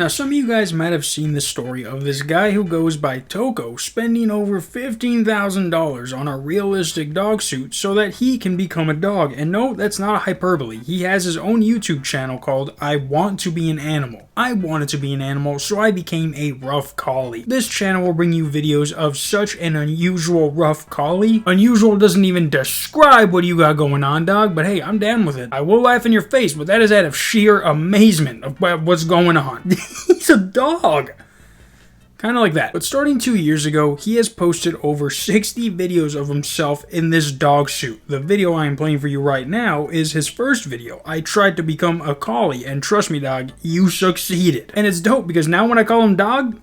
Now, some of you guys might have seen the story of this guy who goes by Toko spending over $15,000 on a realistic dog suit so that he can become a dog. And no, that's not a hyperbole. He has his own YouTube channel called I Want to Be an Animal. I wanted to be an animal, so I became a rough collie. This channel will bring you videos of such an unusual rough collie. Unusual doesn't even describe what you got going on, dog, but hey, I'm down with it. I will laugh in your face, but that is out of sheer amazement of what's going on. He's a dog! Kind of like that. But starting 2 years ago, he has posted over 60 videos of himself in this dog suit. The video I am playing for you right now is his first video. I tried to become a collie, and trust me, dog, you succeeded. And it's dope because now when I call him dog,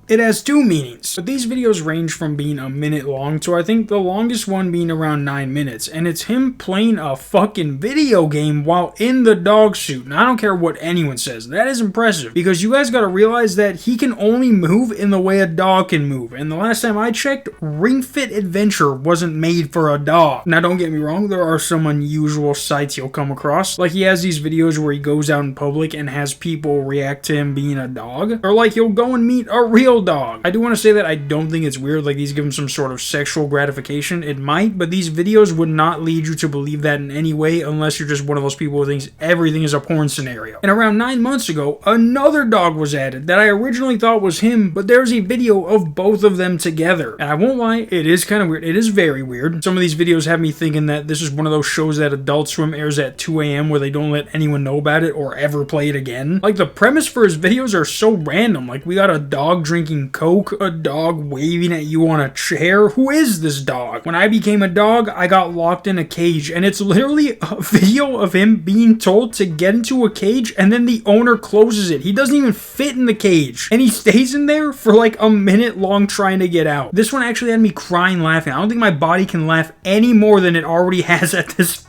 it has two meanings. But these videos range from being a minute long to I think the longest one being around 9 minutes. And it's him playing a fucking video game while in the dog suit. And I don't care what anyone says. That is impressive. Because you guys gotta realize that he can only move in the way a dog can move. And the last time I checked, Ring Fit Adventure wasn't made for a dog. Now don't get me wrong, there are some unusual sights you'll come across. Like he has these videos where he goes out in public and has people react to him being a dog. Or like he'll go and meet a real dog. I do want to say that I don't think it's weird like these give him some sort of sexual gratification. It might, but these videos would not lead you to believe that in any way unless you're just one of those people who thinks everything is a porn scenario. And around 9 months ago, another dog was added that I originally thought was him, but there's a video of both of them together. And I won't lie, it is kind of weird. It is very weird. Some of these videos have me thinking that this is one of those shows that Adult Swim airs at 2 a.m. where they don't let anyone know about it or ever play it again. Like the premise for his videos are so random. Like we got a dog drinking Coke, a dog waving at you on a chair. Who is this dog? When I became a dog, I got locked in a cage, and it's literally a video of him being told to get into a cage, and then the owner closes it. He doesn't even fit in the cage, and he stays in there for like a minute long trying to get out. This one actually had me crying laughing. I don't think my body can laugh any more than it already has at this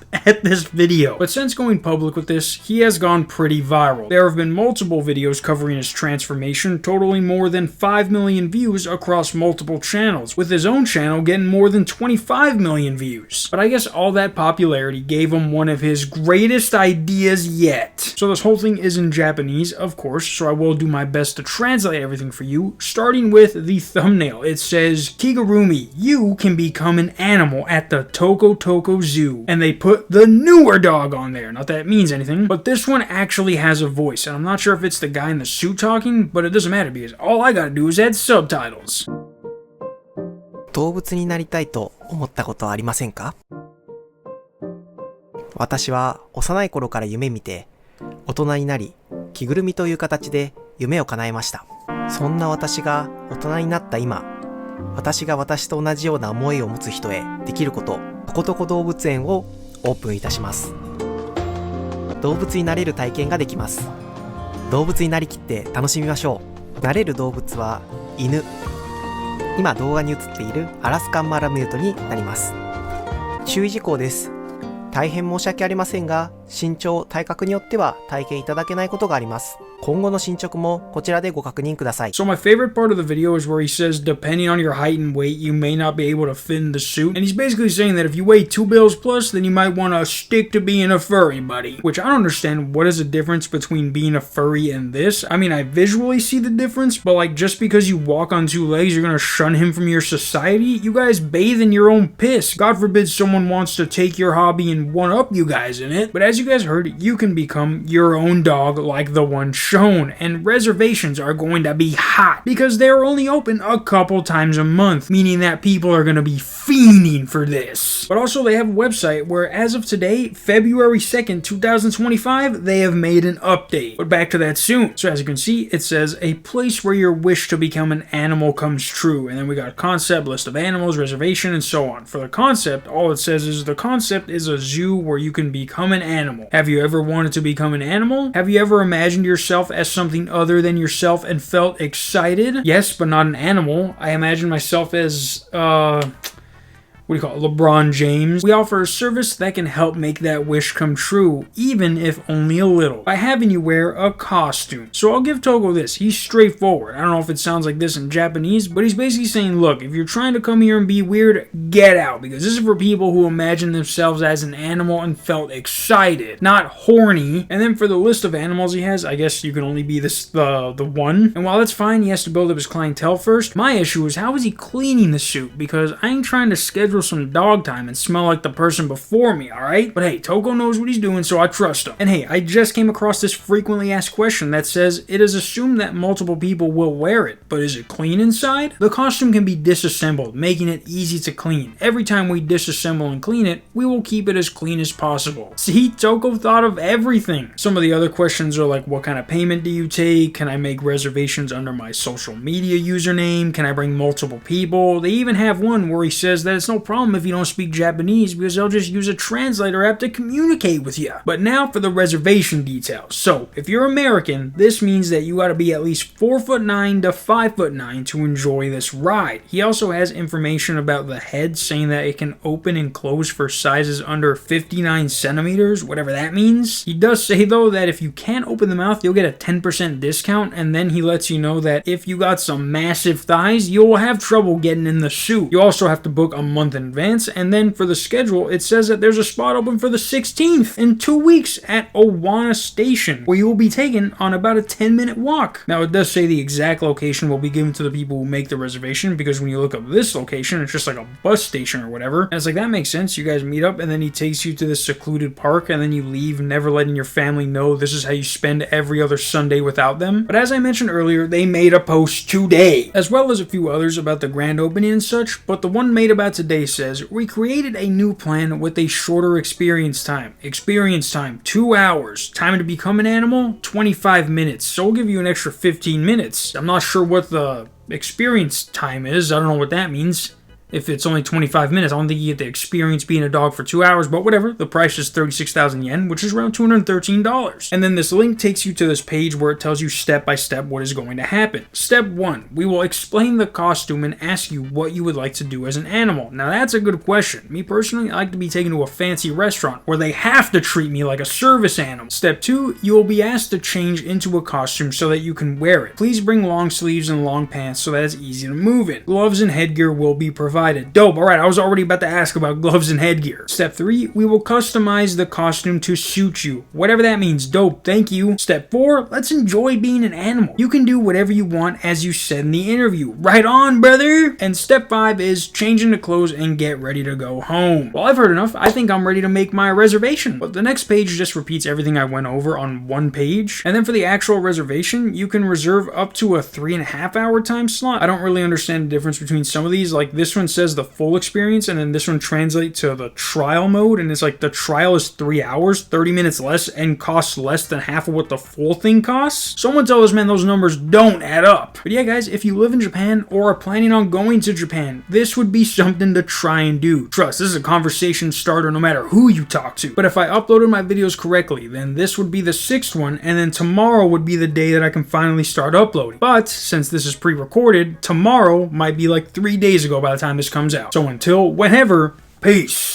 video. But since going public with this, he has gone pretty viral. There have been multiple videos covering his transformation, totaling more than 5 million views across multiple channels, with his own channel getting more than 25 million views. But I guess all that popularity gave him one of his greatest ideas yet. So this whole thing is in Japanese, of course, so I will do my best to translate everything for you, starting with the thumbnail. It says, Kigurumi, you can become an animal at the Tokotoko Zoo. And they put the newer dog on there. Not that it means anything, but this one actually has a voice, and I'm not sure if it's the guy in the suit talking, but it doesn't matter because all I gotta do is add subtitles. 動物になりたいと思ったことはありませんか？私は幼い頃から夢見て、大人になり、着ぐるみという形で夢を叶えました。そんな私が大人になった今、私が私と同じような思いを持つ人へできること、トコトコ動物園をオープンいたします。動物になれる体験ができます。動物になりきって楽しみましょう。なれる動物は犬。今動画に映っているアラスカンマラミュートになります。注意事項です。大変申し訳ありませんが、身長・体格によっては体験いただけないことがあります。今後の進捗もこちらでご確認ください。So my favorite part of the video is where he says, depending on your height and weight, you may not be able to fit in the suit. And he's basically saying that if you weigh 2 bills plus, then you might want to stick to being a furry, buddy. Which I don't understand what is the difference between being a furry and this. I mean, I visually see the difference, but like just because you walk on 2 legs, you're gonna shun him from your society? You guys bathe in your own piss. God forbid someone wants to take your hobby and one-up you guys in it. But as you guys heard, you can become your own dog like the one shown, and reservations are going to be hot because they're only open a couple times a month, meaning that people are going to be fiending for this. But also they have a website where as of today, February 2nd, 2025, they have made an update. But back to that soon. So as you can see, it says a place where your wish to become an animal comes true, and then we got a concept, list of animals, reservation, and so on. For the concept, all it says is the concept is a zoo where you can become an animal. Have you ever wanted to become an animal? Have you ever imagined yourself as something other than yourself and felt excited? Yes, but not an animal. I imagine myself as, what do you call it, LeBron James. We offer a service that can help make that wish come true, even if only a little, by having you wear a costume. So I'll give Toko this. He's straightforward. I don't know if it sounds like this in Japanese, but he's basically saying, look, if you're trying to come here and be weird, get out, because this is for people who imagine themselves as an animal and felt excited, not horny. And then for the list of animals he has, I guess you can only be the one. And while that's fine, he has to build up his clientele first. My issue is, how is he cleaning the suit? Because I ain't trying to schedule some dog time and smell like the person before me, alright? But hey, Toko knows what he's doing, so I trust him. And hey, I just came across this frequently asked question that says, it is assumed that multiple people will wear it, but is it clean inside? The costume can be disassembled, making it easy to clean. Every time we disassemble and clean it, we will keep it as clean as possible. See, Toko thought of everything. Some of the other questions are like, what kind of payment do you take? Can I make reservations under my social media username? Can I bring multiple people? They even have one where he says that it's no problem if you don't speak Japanese because they'll just use a translator app to communicate with you. But now for the reservation details. So, if you're American, this means that you gotta be at least 4'9" to 5'9" to enjoy this ride. He also has information about the head, saying that it can open and close for sizes under 59 centimeters, whatever that means. He does say though that if you can't open the mouth, you'll get a 10% discount, and then he lets you know that if you got some massive thighs, you'll have trouble getting in the suit. You also have to book a month in advance, and then for the schedule, it says that there's a spot open for the 16th in 2 weeks at Owana Station, where you will be taken on about a 10-minute walk. Now, it does say the exact location will be given to the people who make the reservation, because when you look up this location, it's just like a bus station or whatever. And it's like, that makes sense. You guys meet up, and then he takes you to this secluded park, and then you leave, never letting your family know this is how you spend every other Sunday without them. But as I mentioned earlier, they made a post today, as well as a few others about the grand opening and such, but the one made about today says, we created a new plan with a shorter experience time. Experience time, 2 hours. Time to become an animal, 25 minutes. So we'll give you an extra 15 minutes. I'm not sure what the experience time is. I don't know what that means. If it's only 25 minutes, I don't think you get to experience being a dog for 2 hours, but whatever. The price is 36,000 yen, which is around $213. And then this link takes you to this page where it tells you step by step what is going to happen. Step 1, we will explain the costume and ask you what you would like to do as an animal. Now that's a good question. Me personally, I like to be taken to a fancy restaurant where they have to treat me like a service animal. Step 2, you will be asked to change into a costume so that you can wear it. Please bring long sleeves and long pants so that it's easy to move in. Gloves and headgear will be provided. Dope. Alright, I was already about to ask about gloves and headgear. Step 3, we will customize the costume to suit you. Whatever that means. Dope. Thank you. Step 4, let's enjoy being an animal. You can do whatever you want as you said in the interview. Right on, brother! And step 5 is change into clothes and get ready to go home. Well, I've heard enough. I think I'm ready to make my reservation. But the next page just repeats everything I went over on one page. And then for the actual reservation, you can reserve up to a 3.5 hour time slot. I don't really understand the difference between some of these. Like this one says the full experience, and then this one translates to the trial mode, and it's like the trial is 3 hours, 30 minutes less, and costs less than half of what the full thing costs. Someone tell us, man, those numbers don't add up. But yeah, guys, if you live in Japan or are planning on going to Japan, this would be something to try and do. Trust, this is a conversation starter no matter who you talk to. But if I uploaded my videos correctly, then this would be the 6th one, and then tomorrow would be the day that I can finally start uploading. But since this is pre-recorded, tomorrow might be like 3 days ago by the time this comes out. So until whenever, peace.